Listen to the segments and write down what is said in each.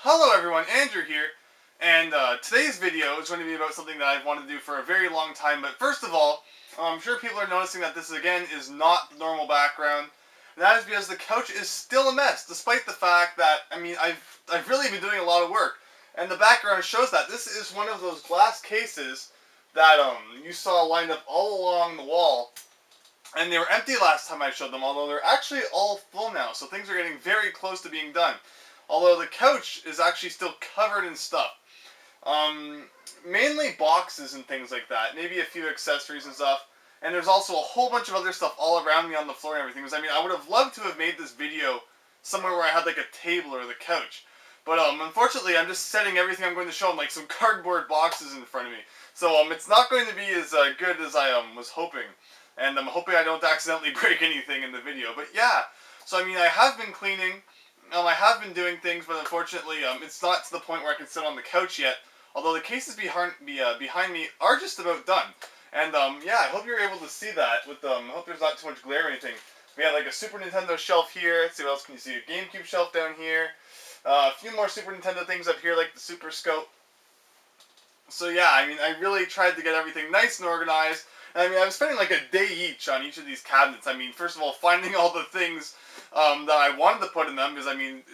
Hello everyone, Andrew here, and today's video is going to be about something that I've wanted to do for a very long time, but first of all, I'm sure people are noticing that this again is not the normal background, and that is because the couch is still a mess, despite the fact that, I've really been doing a lot of work, and the background shows that. This is one of those glass cases that you saw lined up all along the wall, and they were empty last time I showed them, although they're actually all full now, so things are getting very close to being done. Although the couch is actually still covered in stuff. Mainly boxes and things like that. Maybe a few accessories and stuff. And there's also a whole bunch of other stuff all around me on the floor and everything. Because, I would have loved to have made this video somewhere where I had like a table or the couch. But unfortunately, I'm just setting everything I'm going to show on like some cardboard boxes in front of me. So it's not going to be as good as I was hoping. And I'm hoping I don't accidentally break anything in the video. But yeah, so I have been cleaning. I have been doing things, but unfortunately, it's not to the point where I can sit on the couch yet. Although the cases behind me are just about done. And yeah, I hope you're able to see that. With I hope there's not too much glare or anything. We have like a Super Nintendo shelf here. Let's see what else can you see? A GameCube shelf down here. A few more Super Nintendo things up here, like the Super Scope. So yeah, I really tried to get everything nice and organized. And I was spending like a day each on each of these cabinets. First of all, finding all the things that I wanted to put in them, because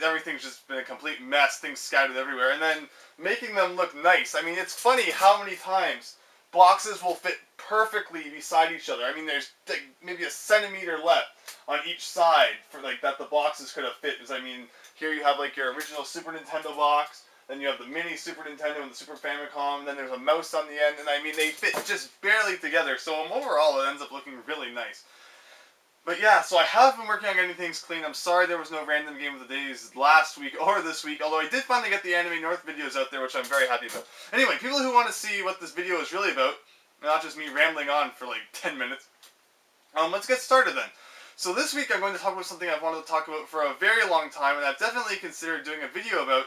everything's just been a complete mess, things scattered everywhere, and then making them look nice. It's funny how many times boxes will fit perfectly beside each other. There's like maybe a centimeter left on each side for like that the boxes could have fit. Because here you have like your original Super Nintendo box. Then you have the mini Super Nintendo and the Super Famicom, and then there's a mouse on the end, and they fit just barely together, so overall it ends up looking really nice. But yeah, so I have been working on getting things clean. I'm sorry there was no random game of the days last week or this week, although I did finally get the Anime North videos out there, which I'm very happy about. Anyway, people who want to see what this video is really about, not just me rambling on for like 10 minutes, let's get started then. So this week I'm going to talk about something I've wanted to talk about for a very long time, and I've definitely considered doing a video about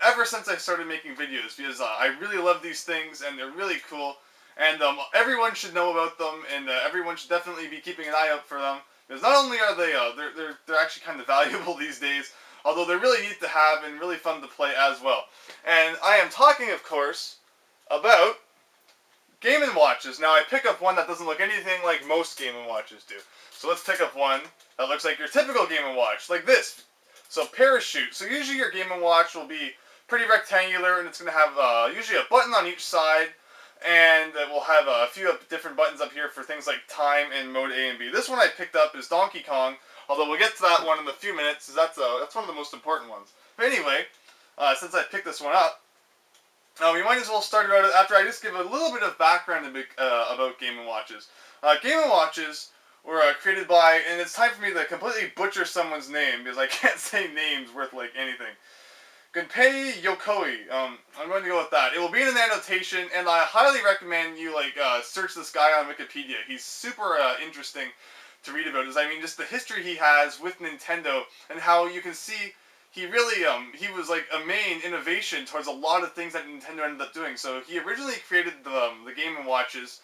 ever since I started making videos, because I really love these things, and they're really cool, and everyone should know about them, and everyone should definitely be keeping an eye out for them, because not only are they, they're actually kind of valuable these days, although they're really neat to have and really fun to play as well. And I am talking, of course, about Game & Watches. Now, I pick up one that doesn't look anything like most Game & Watches do. So let's pick up one that looks like your typical Game & Watch, like this. So Parachute. So usually your Game & Watch will be pretty rectangular, and it's going to have usually a button on each side, and it will have a few different buttons up here for things like time and mode A and B. This one I picked up is Donkey Kong, although we'll get to that one in a few minutes, because that's one of the most important ones. But anyway, since I picked this one up, we might as well start it out after I just give a little bit of background about Game & Watches. Game & Watches were created by, and it's time for me to completely butcher someone's name, because I can't say names worth like anything. Gunpei Yokoi. I'm going to go with that. It will be in an annotation, and I highly recommend you search this guy on Wikipedia. He's super interesting to read about. Just the history he has with Nintendo, and how you can see he really he was like a main innovation towards a lot of things that Nintendo ended up doing. So he originally created the Game & Watches.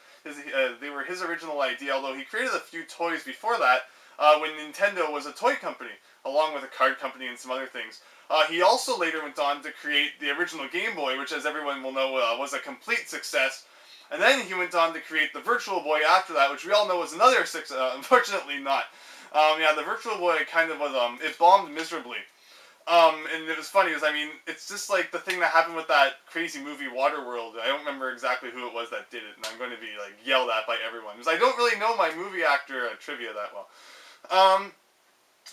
They were his original idea, although he created a few toys before that when Nintendo was a toy company, along with a card company and some other things. He also later went on to create the original Game Boy, which, as everyone will know, was a complete success. And then he went on to create the Virtual Boy after that, which we all know was another success. Unfortunately not. Yeah, the Virtual Boy kind of was, it bombed miserably. And it was funny, because, it's just like the thing that happened with that crazy movie Waterworld. I don't remember exactly who it was that did it, and I'm going to be, yelled at by everyone, because I don't really know my movie actor trivia that well.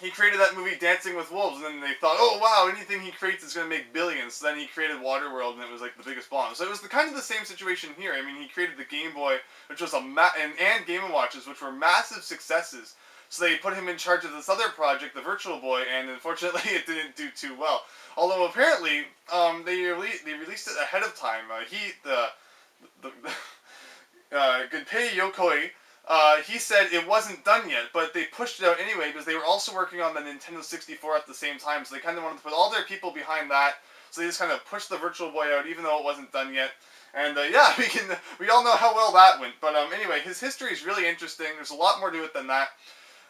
He created that movie Dancing with Wolves, and then they thought, oh wow, anything he creates is going to make billions. So then he created Waterworld, and it was like the biggest bomb. So it was kind of the same situation here. He created the Game Boy, which was and Game & Watches, which were massive successes. So they put him in charge of this other project, the Virtual Boy, and unfortunately it didn't do too well. Although apparently they released it ahead of time. Gunpei Yokoi, he said it wasn't done yet, but they pushed it out anyway, because they were also working on the Nintendo 64 at the same time, so they kind of wanted to put all their people behind that, so they just kind of pushed the Virtual Boy out, even though it wasn't done yet. And yeah, we all know how well that went. But anyway, his history is really interesting. There's a lot more to it than that.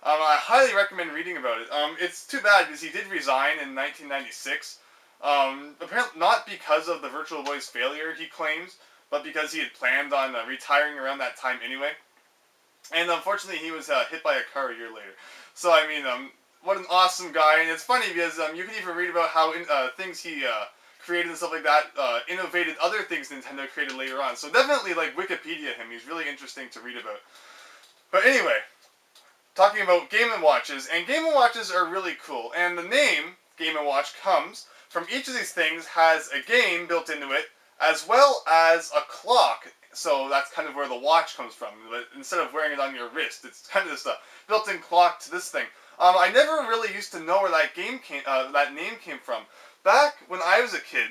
I highly recommend reading about it. It's too bad, because he did resign in 1996. Apparently not because of the Virtual Boy's failure, he claims, but because he had planned on retiring around that time anyway. And unfortunately, he was hit by a car a year later. So I mean, what an awesome guy! And it's funny because you can even read about how things he created and stuff like that innovated other things Nintendo created later on. So definitely like Wikipedia him. He's really interesting to read about. But anyway, talking about Game & Watches, and Game & Watches are really cool. And the name Game & Watch comes from each of these things has a game built into it, as well as a clock. So that's kind of where the watch comes from. But instead of wearing it on your wrist, it's kind of this built-in clock to this thing. I never really used to know where that that name came from. Back when I was a kid,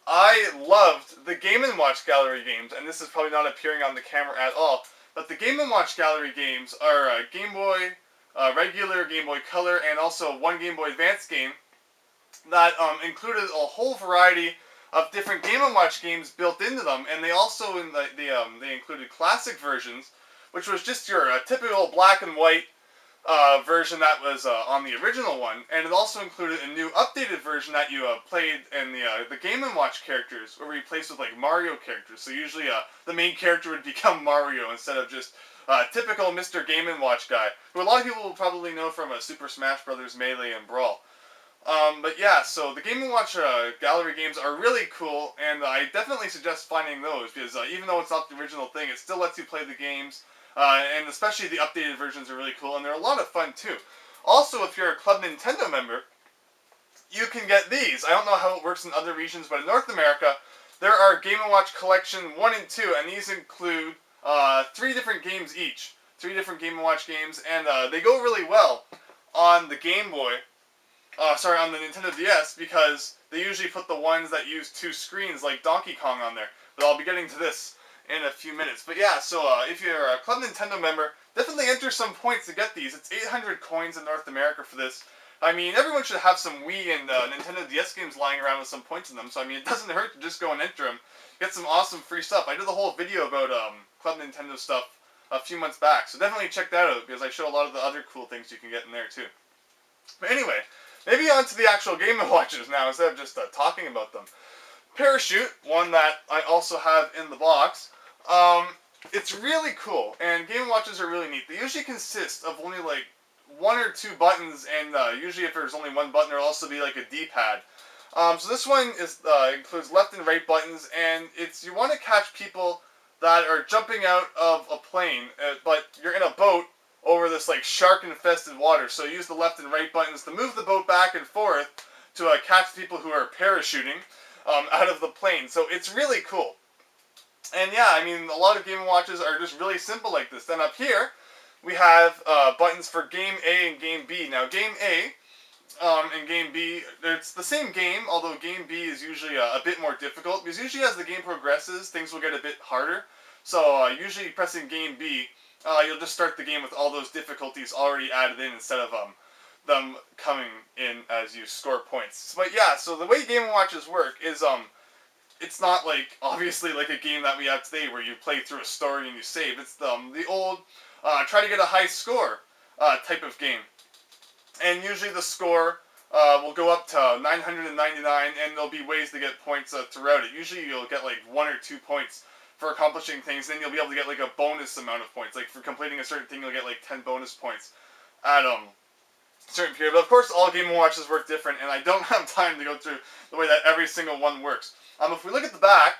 I loved the Game & Watch Gallery games, and this is probably not appearing on the camera at all, but the Game & Watch Gallery games are Game Boy, regular Game Boy Color, and also one Game Boy Advance game that included a whole variety of different Game & Watch games built into them, and they also they included classic versions, which was just your typical black and white version that was on the original one, and it also included a new updated version that you played in the Game & Watch characters, were replaced with like Mario characters. So usually the main character would become Mario instead of just typical Mr. Game & Watch guy, who a lot of people will probably know from Super Smash Bros. Melee and Brawl. But yeah, so the Game & Watch gallery games are really cool, and I definitely suggest finding those, because even though it's not the original thing, it still lets you play the games, and especially the updated versions are really cool, and they're a lot of fun too. Also, if you're a Club Nintendo member, you can get these. I don't know how it works in other regions, but in North America, there are Game & Watch Collection 1 and 2, and these include 3 different games each. 3 different Game & Watch games, and they go really well on the Game Boy, on the Nintendo DS, because they usually put the ones that use 2 screens like Donkey Kong on there. But I'll be getting to this in a few minutes. But yeah, so if you're a Club Nintendo member, definitely enter some points to get these. It's 800 coins in North America for this. I mean, everyone should have some Wii and Nintendo DS games lying around with some points in them, so I mean, it doesn't hurt to just go and enter them. Get some awesome free stuff. I did a whole video about Club Nintendo stuff a few months back, so definitely check that out, because I show a lot of the other cool things you can get in there too. But anyway, maybe on to the actual Game & Watches now, instead of just talking about them. Parachute, one that I also have in the box. It's really cool, and Game & Watches are really neat. They usually consist of only like 1 or 2 buttons, and usually if there's only 1 button, there'll also be like a D-pad. So this one includes left and right buttons, and you want to catch people that are jumping out of a plane, but you're in a boat over this like shark-infested water. So use the left and right buttons to move the boat back and forth to catch people who are parachuting out of the plane. So it's really cool. And yeah, I mean, a lot of Game & Watches are just really simple like this. Then up here, we have buttons for Game A and Game B. Now, Game A and Game B, it's the same game, although Game B is usually a bit more difficult, because usually as the game progresses, things will get a bit harder. So usually pressing Game B, you'll just start the game with all those difficulties already added in, instead of them coming in as you score points. But yeah, so the way Game & Watches work is it's not like, obviously, like a game that we have today where you play through a story and you save. It's the old try to get a high score type of game. And usually the score will go up to 999, and there'll be ways to get points throughout it. Usually you'll get like 1 or 2 points for accomplishing things, then you'll be able to get like a bonus amount of points. Like for completing a certain thing, you'll get like 10 bonus points at a certain period. But of course, all Game & Watches work different, and I don't have time to go through the way that every single one works. If we look at the back,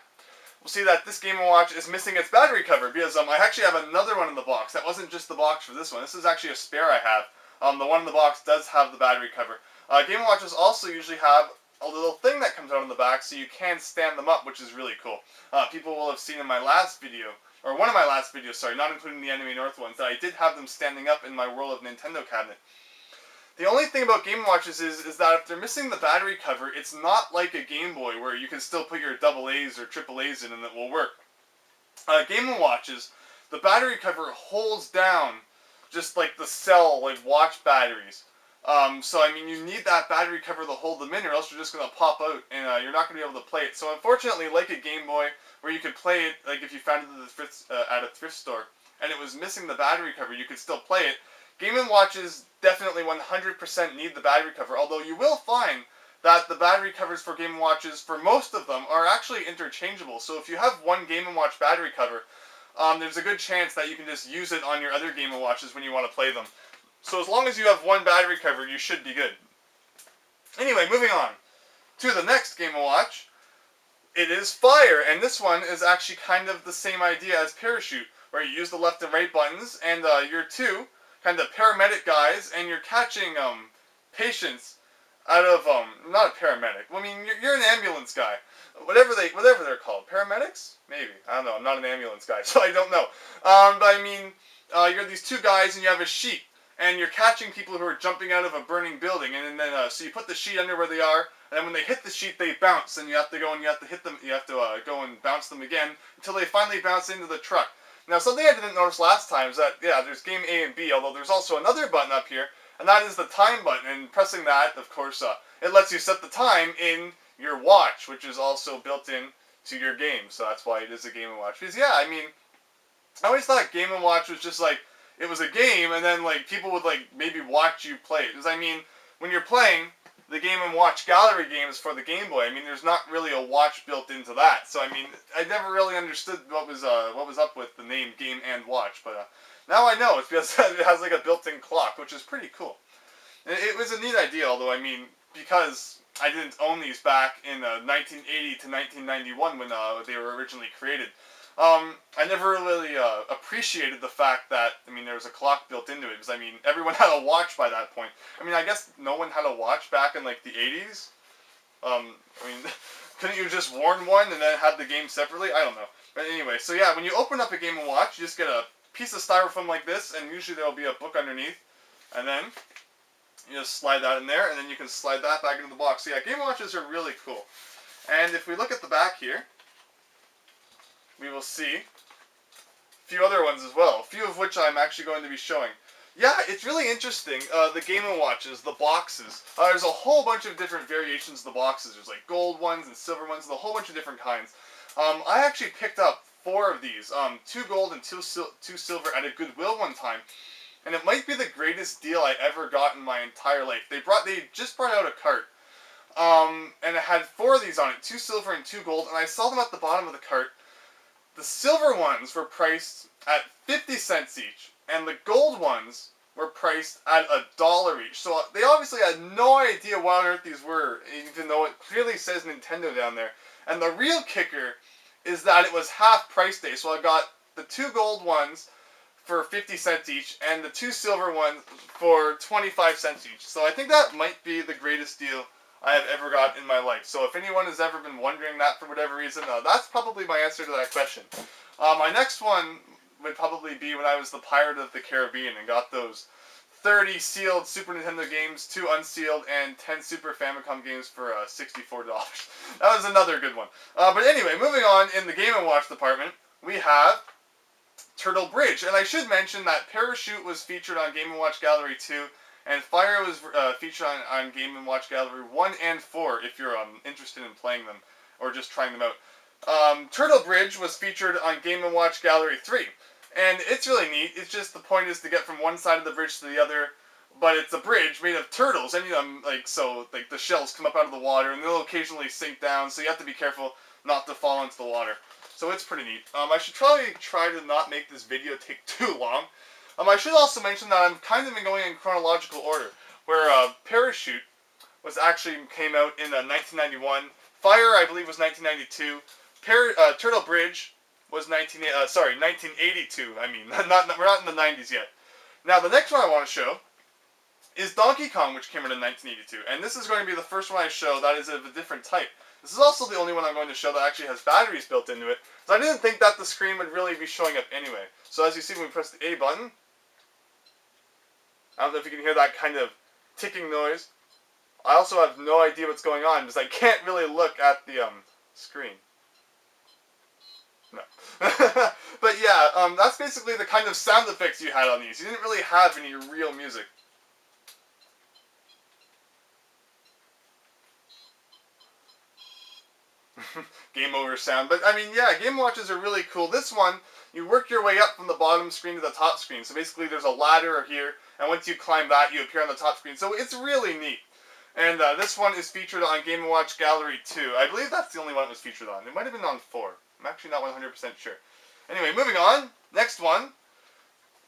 we'll see that this Game & Watch is missing its battery cover, because I actually have another one in the box. That wasn't just the box for this one. This is actually a spare I have. The one in the box does have the battery cover. Game & Watches also usually have a little thing that comes out on the back, so you can stand them up, which is really cool. People will have seen in my last video, or one of my last videos, sorry, not including the Enemy North ones, that I did have them standing up in my World of Nintendo cabinet. The only thing about Game & Watches is that if they're missing the battery cover, it's not like a Game Boy where you can still put your AA's or AAA's in and it will work. Game & Watches, the battery cover holds down just like the cell, like watch batteries. So I mean, you need that battery cover to hold them in, or else you're just going to pop out and you're not going to be able to play it. So unfortunately, like a Game Boy, where you could play it, like if you found it at a thrift store, and it was missing the battery cover, you could still play it. Game & Watches definitely 100% need the battery cover, although you will find that the battery covers for Game & Watches, for most of them, are actually interchangeable. So if you have one Game & Watch battery cover, there's a good chance that you can just use it on your other Game & Watches when you want to play them. So as long as you have one battery cover, you should be good. Anyway, moving on to the next Game & Watch. It is Fire, and this one is actually kind of the same idea as Parachute, where you use the left and right buttons, and you're two kind of paramedic guys, and you're catching patients out of not a paramedic. I mean, you're an ambulance guy, whatever they're called, paramedics, maybe. I don't know. I'm not an ambulance guy, so I don't know. But I mean, you're these two guys, and you have a sheet, and you're catching people who are jumping out of a burning building, and then so you put the sheet under where they are. And then when they hit the sheet, they bounce, and you have to go and you have to hit them. You have to go and bounce them again until they finally bounce into the truck. Now, something I didn't notice last time is that there's game A and B, although there's also another button up here, and that is the time button. And pressing that, of course, it lets you set the time in your watch, which is also built in to your game. So that's why it is a Game & Watch. Because I mean, I always thought Game & Watch was just like it was a game, and then like people would like maybe watch you play it. Because I mean, when you're playing the Game & Watch Gallery games for the Game Boy, I mean, there's not really a watch built into that. So, I mean, I never really understood what was up with the name Game & Watch. But now I know. It's because it has like a built-in clock, which is pretty cool. And it was a neat idea, although, I mean, because I didn't own these back in 1980 to 1991 when they were originally created, I never really appreciated the fact that, I mean, there was a clock built into it, because, I mean, everyone had a watch by that point. I mean, I guess no one had a watch back in, like, the 80s? I mean, couldn't you just warn one and then have the game separately? I don't know. But anyway, so yeah, when you open up a Game & Watch, you just get a piece of styrofoam like this, and usually there will be a book underneath, and then you just slide that in there, and then you can slide that back into the box. So yeah, Game & Watches are really cool. And if we look at the back here, we will see a few other ones as well, a few of which I'm actually going to be showing. Yeah, it's really interesting, the Game & Watches, the boxes. There's a whole bunch of different variations of the boxes. There's like gold ones and silver ones, and a whole bunch of different kinds. I actually picked up 4 of these, 2 gold and 2 silver at a Goodwill one time. And it might be the greatest deal I ever got in my entire life. They just brought out a cart. And it had 4 of these on it, 2 silver and 2 gold, and I saw them at the bottom of the cart. The silver ones were priced at 50 cents each, and the gold ones were priced at $1 each. So they obviously had no idea what on earth these were, even though it clearly says Nintendo down there. And the real kicker is that it was half price day. So I got the 2 gold ones for 50 cents each, and the 2 silver ones for 25 cents each. So I think that might be the greatest deal I have ever got in my life. So if anyone has ever been wondering that for whatever reason, that's probably my answer to that question. My next one would probably be when I was the Pirate of the Caribbean and got those 30 sealed Super Nintendo games, 2 unsealed, and 10 Super Famicom games for $64. That was another good one. But anyway, moving on in the Game & Watch department, we have Turtle Bridge. And I should mention that Parachute was featured on Game & Watch Gallery 2, and Fire was featured on Game & Watch Gallery 1 and 4 if you're interested in playing them or just trying them out. Turtle Bridge was featured on Game & Watch Gallery 3. And it's really neat. It's just the point is to get from one side of the bridge to the other, but it's a bridge made of turtles, and like the shells come up out of the water, and they'll occasionally sink down, so you have to be careful not to fall into the water. So it's pretty neat. I should probably try to not make this video take too long. I should also mention that I'm kind of going in chronological order, where Parachute came out in 1991. Fire, I believe, was 1992. Turtle Bridge was 1982. I mean, we're not in the 90s yet. Now, the next one I want to show is Donkey Kong, which came out in 1982. And this is going to be the first one I show that is of a different type. This is also the only one I'm going to show that actually has batteries built into it, because I didn't think that the screen would really be showing up anyway. So as you see when we press the A button, I don't know if you can hear that kind of ticking noise. I also have no idea what's going on, because I can't really look at the screen. No. But yeah, that's basically the kind of sound effects you had on these. You didn't really have any real music. Game over sound. But I mean, yeah, Game & Watches are really cool. This one, you work your way up from the bottom screen to the top screen. So basically there's a ladder here, and once you climb that, you appear on the top screen. So it's really neat. And this one is featured on Game & Watch Gallery 2. I believe that's the only one it was featured on. It might have been on 4. I'm actually not 100% sure. Anyway, moving on. Next one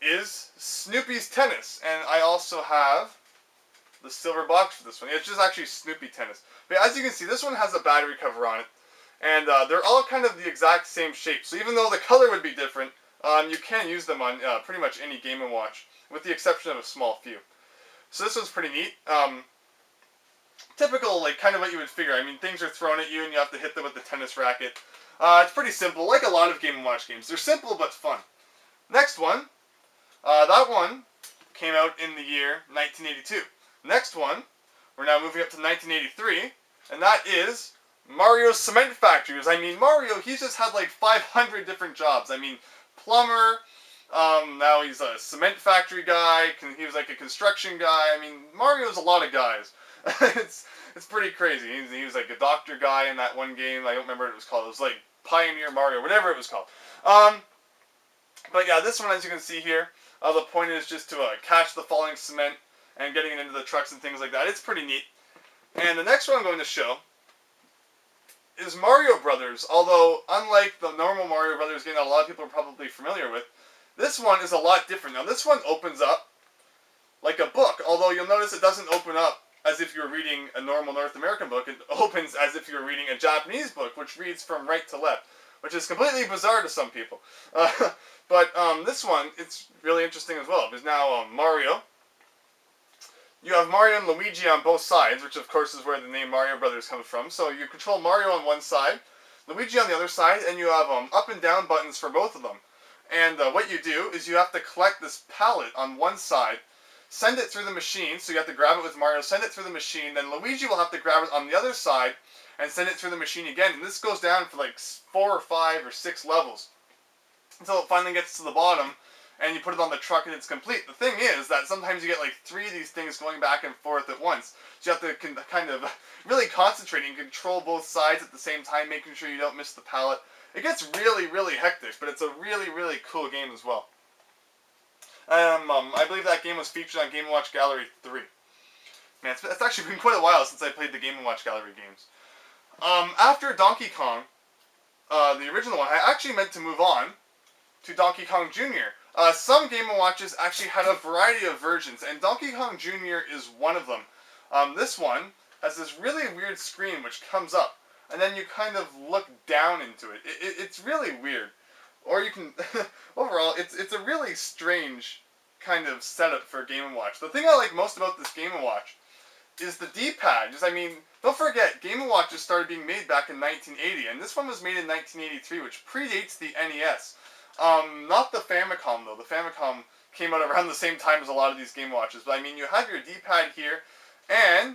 is Snoopy's Tennis. And I also have the silver box for this one. It's just actually Snoopy Tennis. But as you can see, this one has a battery cover on it. And they're all kind of the exact same shape. So even though the color would be different, you can use them on pretty much any Game & Watch, with the exception of a small few. So this one's pretty neat. Typical, like, kind of what you would figure. I mean, things are thrown at you and you have to hit them with the tennis racket. It's pretty simple, like a lot of Game & Watch games. They're simple but fun. Next one. That one came out in the year 1982. Next one, we're now moving up to 1983, and that is Mario's Cement Factory. I mean, Mario, he's just had like 500 different jobs. I mean, plumber, now he's a cement factory guy, he was like a construction guy. I mean, Mario's a lot of guys. It's pretty crazy. He was like a doctor guy in that one game. I don't remember what it was called. It was like Pioneer Mario, whatever it was called. But yeah, this one, as you can see here, the point is just to catch the falling cement and getting it into the trucks and things like that. It's pretty neat. And the next one I'm going to show is Mario Brothers. Although, unlike the normal Mario Brothers game that a lot of people are probably familiar with, this one is a lot different. Now, this one opens up like a book, although you'll notice it doesn't open up as if you were reading a normal North American book. It opens as if you were reading a Japanese book, which reads from right to left, which is completely bizarre to some people. But this one, it's really interesting as well, because now Mario, you have Mario and Luigi on both sides, which of course is where the name Mario Brothers comes from. So you control Mario on one side, Luigi on the other side, and you have up and down buttons for both of them. And what you do is you have to collect this pallet on one side, send it through the machine, so you have to grab it with Mario, send it through the machine, then Luigi will have to grab it on the other side and send it through the machine again. And this goes down for like 4 or 5 or 6 levels until it finally gets to the bottom and you put it on the truck and it's complete. The thing is that sometimes you get like 3 of these things going back and forth at once. So you have to kind of really concentrate and control both sides at the same time, making sure you don't miss the pallet. It gets really, really hectic, but it's a really, really cool game as well. I believe that game was featured on Game & Watch Gallery 3. Man, it's actually been quite a while since I played the Game & Watch Gallery games. After Donkey Kong, the original one, I actually meant to move on to Donkey Kong Jr. Some Game & Watches actually had a variety of versions, and Donkey Kong Jr. is one of them. This one has this really weird screen which comes up, and then you kind of look down into it. It's really weird. Or you can, overall, it's a really strange kind of setup for a Game & Watch. The thing I like most about this Game & Watch is the D-pad. I mean, don't forget, Game & Watches started being made back in 1980, and this one was made in 1983, which predates the NES. Not the Famicom, though. The Famicom came out around the same time as a lot of these Game & Watches. But I mean, you have your D-pad here, and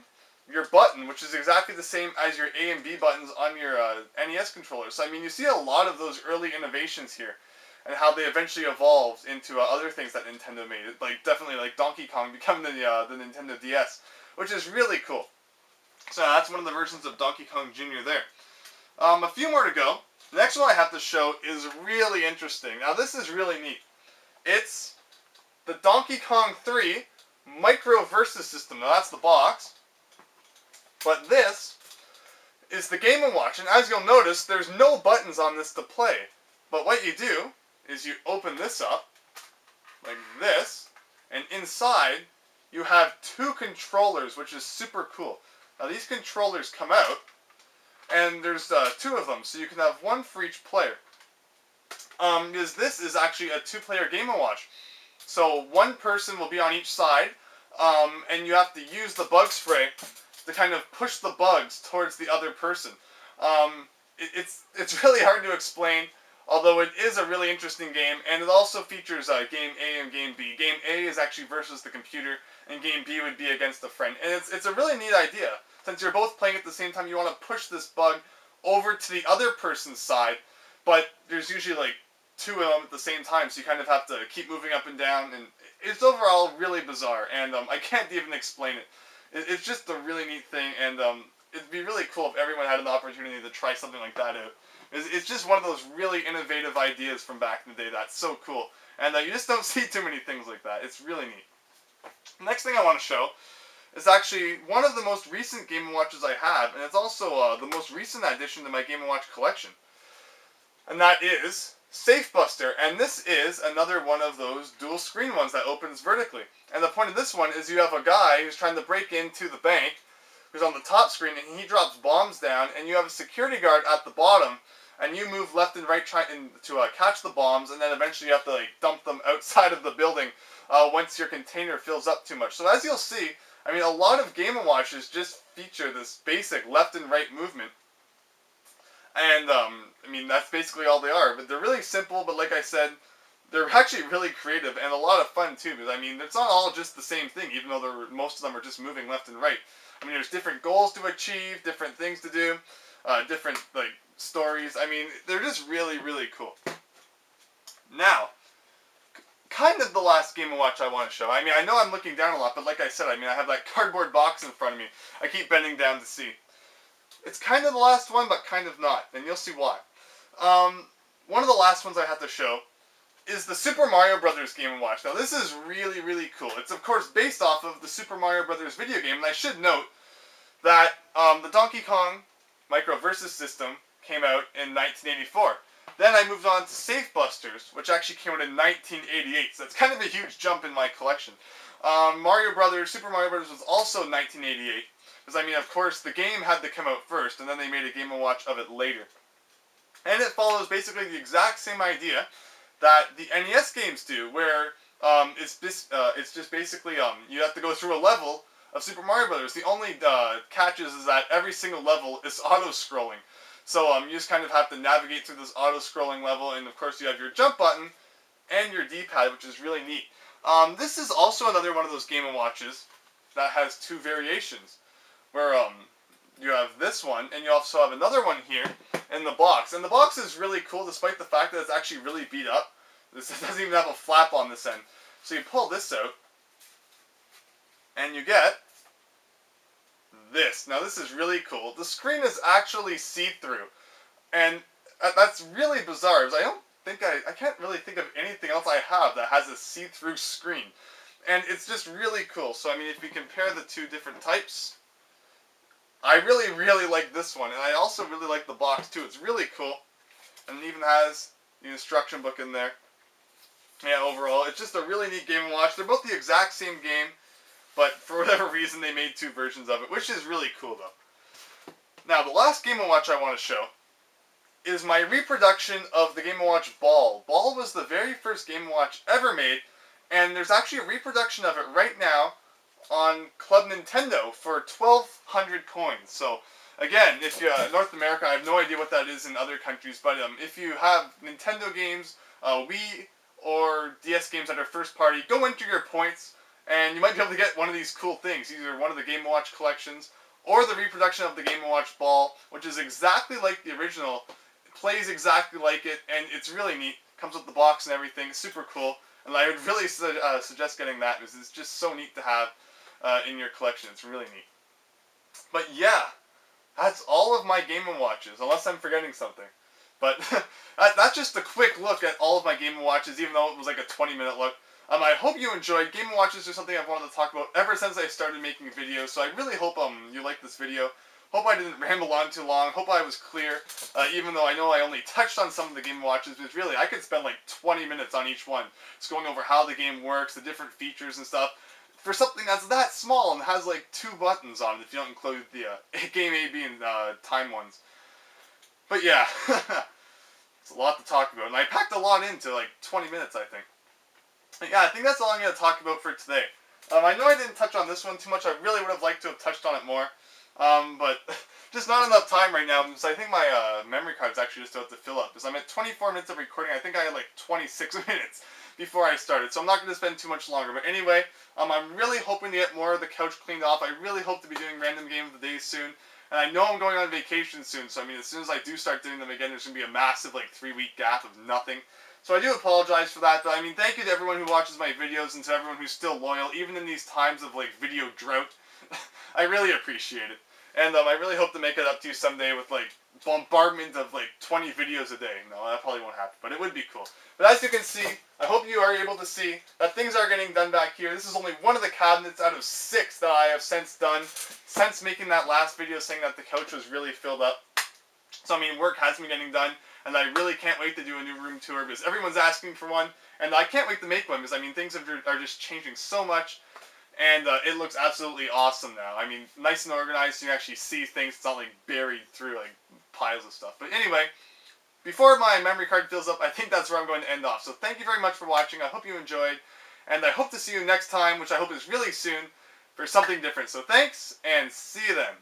your button, which is exactly the same as your A and B buttons on your NES controller. So I mean, you see a lot of those early innovations here, and how they eventually evolved into other things that Nintendo made. Like definitely like Donkey Kong becoming the Nintendo DS, which is really cool. So that's one of the versions of Donkey Kong Jr. there. A few more to go. The next one I have to show is really interesting. Now this is really neat. It's the Donkey Kong 3 Micro Versus System. Now that's the box. But this is the Game & Watch, and as you'll notice, there's no buttons on this to play. But what you do is you open this up, like this, and inside you have 2 controllers, which is super cool. Now these controllers come out, and there's 2 of them, so you can have one for each player. Because this is actually a 2-player Game & Watch. So one person will be on each side, and you have to use the bug spray to kind of push the bugs towards the other person. It's really hard to explain, although it is a really interesting game, and it also features Game A and Game B. Game A is actually versus the computer, and Game B would be against a friend. And it's a really neat idea. Since you're both playing at the same time, you want to push this bug over to the other person's side, but there's usually like 2 of them at the same time, so you kind of have to keep moving up and down, and it's overall really bizarre, and I can't even explain it. It's just a really neat thing, and it'd be really cool if everyone had an opportunity to try something like that out. It's just one of those really innovative ideas from back in the day that's so cool, and you just don't see too many things like that. It's really neat. Next thing I want to show is actually one of the most recent Game & Watches I have, and it's also the most recent addition to my Game & Watch collection. And that is SafeBuster, and this is another one of those dual screen ones that opens vertically. And the point of this one is you have a guy who's trying to break into the bank, who's on the top screen, and he drops bombs down, and you have a security guard at the bottom, and you move left and right trying to catch the bombs, and then eventually you have to like dump them outside of the building once your container fills up too much. So as you'll see, I mean, a lot of Game & Watches just feature this basic left and right movement. And, I mean, that's basically all they are. But they're really simple, but like I said, they're actually really creative and a lot of fun, too. Because, I mean, it's not all just the same thing, even though most of them are just moving left and right. I mean, there's different goals to achieve, different things to do, different, like, stories. I mean, they're just really, really cool. Now, kind of the last Game & Watch I want to show. I mean, I know I'm looking down a lot, but like I said, I mean, I have that cardboard box in front of me. I keep bending down to see. It's kind of the last one, but kind of not, and you'll see why. One of the last ones I have to show is the Super Mario Brothers Game & Watch. Now, this is really, really cool. It's, of course, based off of the Super Mario Brothers video game, and I should note that the Donkey Kong Micro Versus system came out in 1984. Then I moved on to SafeBusters, which actually came out in 1988, so that's kind of a huge jump in my collection. Super Mario Brothers was also 1988. Because, I mean, of course, the game had to come out first, and then they made a Game & Watch of it later. And it follows basically the exact same idea that the NES games do, where it's just basically you have to go through a level of Super Mario Brothers. The only catch is that every single level is auto-scrolling. So you just kind of have to navigate through this auto-scrolling level, and of course you have your jump button and your D-pad, which is really neat. This is also another one of those Game & Watches that has two variations, where you have this one, and you also have another one here in the box. And the box is really cool, despite the fact that it's actually really beat up. This doesn't even have a flap on this end. So you pull this out, and you get this. Now this is really cool. The screen is actually see-through, and that's really bizarre, because I can't really think of anything else I have that has a see-through screen. And it's just really cool. So I mean, if you compare the two different types, I really, really like this one, and I also really like the box too. It's really cool, and it even has the instruction book in there. Yeah, overall, it's just a really neat Game & Watch. They're both the exact same game, but for whatever reason, they made two versions of it, which is really cool, though. Now, the last Game & Watch I want to show is my reproduction of the Game & Watch Ball. Ball was the very first Game & Watch ever made, and there's actually a reproduction of it right now on Club Nintendo for 1,200 coins. So, again, if you North America, I have no idea what that is in other countries, but if you have Nintendo games, Wii or DS games that are first party, go enter your points, and you might be able to get one of these cool things, either one of the Game & Watch collections, or the reproduction of the Game & Watch Ball, which is exactly like the original, it plays exactly like it, and it's really neat. Comes with the box and everything, super cool, and I would really suggest getting that, because it's just so neat to have in your collection. It's really neat. But yeah, that's all of my Game & Watches, unless I'm forgetting something. But that's just a quick look at all of my Game & Watches, even though it was like a 20-minute look. I hope you enjoyed. Game & Watches are something I've wanted to talk about ever since I started making videos, so I really hope you liked this video. Hope I didn't ramble on too long. Hope I was clear, even though I know I only touched on some of the Game & Watches, but really, I could spend like 20 minutes on each one, just going over how the game works, the different features and stuff, for something that's that small and has like 2 buttons on it, if you don't include the Game A, B, and Time ones. But yeah, it's a lot to talk about, and I packed a lot into like 20 minutes, I think. But yeah, I think that's all I'm going to talk about for today. I know I didn't touch on this one too much. I really would have liked to have touched on it more, but just not enough time right now, because I think my memory card's actually just about to fill up, because I'm at 24 minutes of recording. I think I had like 26 minutes before I started, so I'm not going to spend too much longer. But anyway, I'm really hoping to get more of the couch cleaned off. I really hope to be doing random game of the day soon. And I know I'm going on vacation soon, so I mean, as soon as I do start doing them again, there's going to be a massive, like, 3-week gap of nothing. So I do apologize for that, but I mean, thank you to everyone who watches my videos and to everyone who's still loyal, even in these times of, like, video drought. I really appreciate it. And I really hope to make it up to you someday with like bombardment of like 20 videos a day. No, that probably won't happen, but it would be cool. But as you can see, I hope you are able to see that things are getting done back here. This is only one of the cabinets out of 6 that I have since done, since making that last video saying that the couch was really filled up. So I mean, work has been getting done, and I really can't wait to do a new room tour because everyone's asking for one, and I can't wait to make one because I mean, things are just changing so much. And it looks absolutely awesome now. I mean, nice and organized. You can actually see things. It's not like buried through like piles of stuff. But anyway, before my memory card fills up, I think that's where I'm going to end off. So thank you very much for watching. I hope you enjoyed. And I hope to see you next time, which I hope is really soon, for something different. So thanks, and see you then.